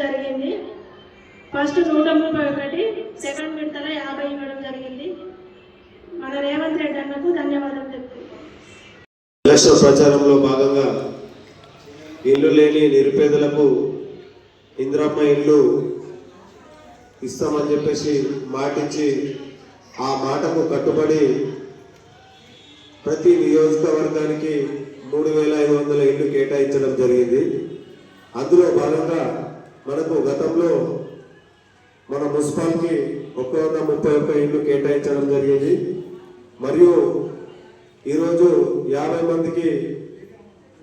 జరిగింది. First 131, second విడతల 50 ఇవ్వడం జరిగింది. మన రేవంత్ రెడ్డి అన్నకు ధన్యవాదాలు చెప్తున్నాను. ఎలక్షన్ ప్రచారంలో భాగంగా ఇల్లు లేని నిరుపేదలకు ఇందిరమ్మ ఇల్లు ఇస్తామని చెప్పేసి మాటిచ్చి ఆ మాటకు కట్టుబడి ప్రతి నియోజకవర్గానికి 3500 ఇల్లు కేటాయించడం జరిగింది. అందులో భాగంగా మనకు గతంలో మన మున్సిపాలిటీ 131 ఇల్లు కేటాయించడం జరిగింది. మరియు ఈరోజు 50 మందికి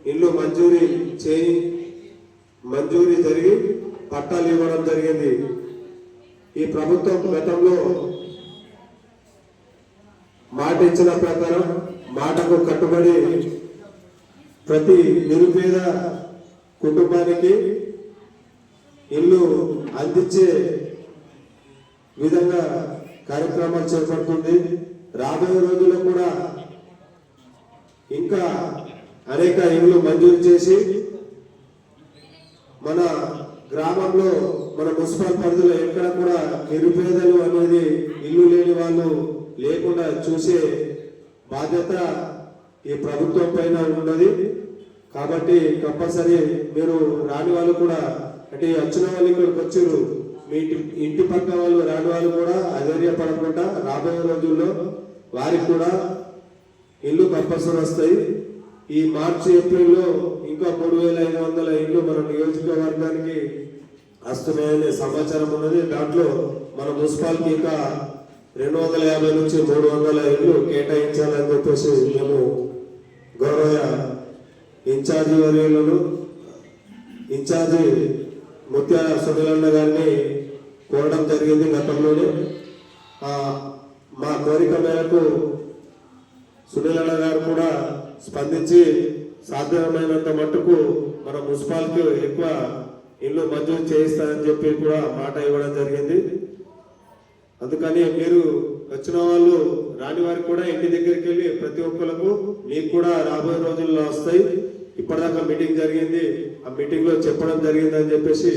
ఇల్లు మంజూరీ జరిగి పట్టాలు ఇవ్వడం జరిగింది. ఈ ప్రభుత్వం గతంలో మాట ఇచ్చిన ప్రకారం మాటకు కట్టుబడి ప్రతి నిరుపేద కుటుంబానికి ఇల్లు అందించే విధంగా కార్యక్రమాలు చేపడుతుంది. రాబోయే రోజుల్లో కూడా ఇంకా అనేక ఇల్లు మంజూరు చేసి మన గ్రామంలో మన మున్సిపల్ పరిధిలో ఎక్కడ కూడా నిరుపేదలు అనేది ఇల్లు లేని వాళ్ళు లేకుండా చూసే బాధ్యత ఈ ప్రభుత్వం పైన ఉన్నది. కాబట్టి కంపల్సరీ మీరు రాని వాళ్ళు కూడా, అంటే వచ్చిన వాళ్ళు ఇక్కడికి వచ్చారు, మీ ఇంటి పక్క వాళ్ళు రాని వాళ్ళు కూడా అధైర్యపడకుండా రాబోయే రోజుల్లో వారికి కూడా ఇల్లు కంపల్సరీ వస్తాయి. ఈ మార్చి ఏప్రిల్లో ఇంకా 3500 ఇల్లు మన నియోజకవర్గానికి వస్తున్నాయనే సమాచారం ఉన్నది. దాంట్లో మన మున్సిపాలిటీ ఇంకా 250 నుంచి 300 ఇల్లు కేటాయించాలని చెప్పేసి మేము గౌరవ ఇన్ఛార్జి వర్యులను ఇన్ఛార్జి ముత్యాల సునీలన్న గారిని కోరడం జరిగింది గతంలోనే. మా కోరిక మేరకు సునీలన్న గారు కూడా స్పందించి సాధ్యమైనంత మట్టుకు మన మున్సిపాలిటీ ఎక్కువ ఇల్లు మంజూరు చేయిస్తారని చెప్పి కూడా మాట ఇవ్వడం జరిగింది. అందుకని మీరు వచ్చిన వాళ్ళు రాని వారికి కూడా ఇంటి దగ్గరికి వెళ్ళి ప్రతి ఒక్కరికి మీకు కూడా రాబోయే రోజుల్లో వస్తాయి. ఇప్పటిదాకా మీటింగ్ జరిగింది, ఆ మీటింగ్ లో చెప్పడం జరిగింది అని చెప్పేసి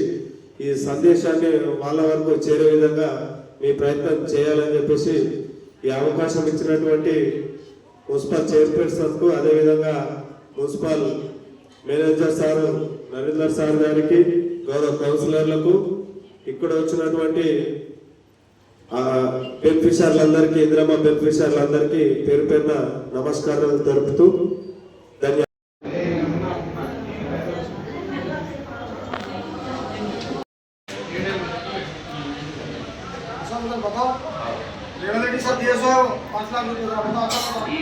ఈ సందేశాన్ని వాళ్ళ వరకు చేరే విధంగా మీ ప్రయత్నం చేయాలని చెప్పేసి ఈ అవకాశం ఇచ్చినటువంటి మున్సిపల్ చైర్పర్సన్ కు, అదేవిధంగా municipal manager sir Narender sir గారికి, గౌరవ కౌన్సిలర్లకు, ఇక్కడ వచ్చినటువంటి బెనిఫిషియర్లందరికీ, ఇందిరమ్మ బెనిఫిషియర్లందరికీ పేరు పేరున నమస్కారాలు తెలుపుతూ ధన్యవాదాలు. रेवंत रेड्डी साहब 5 लाख रुपये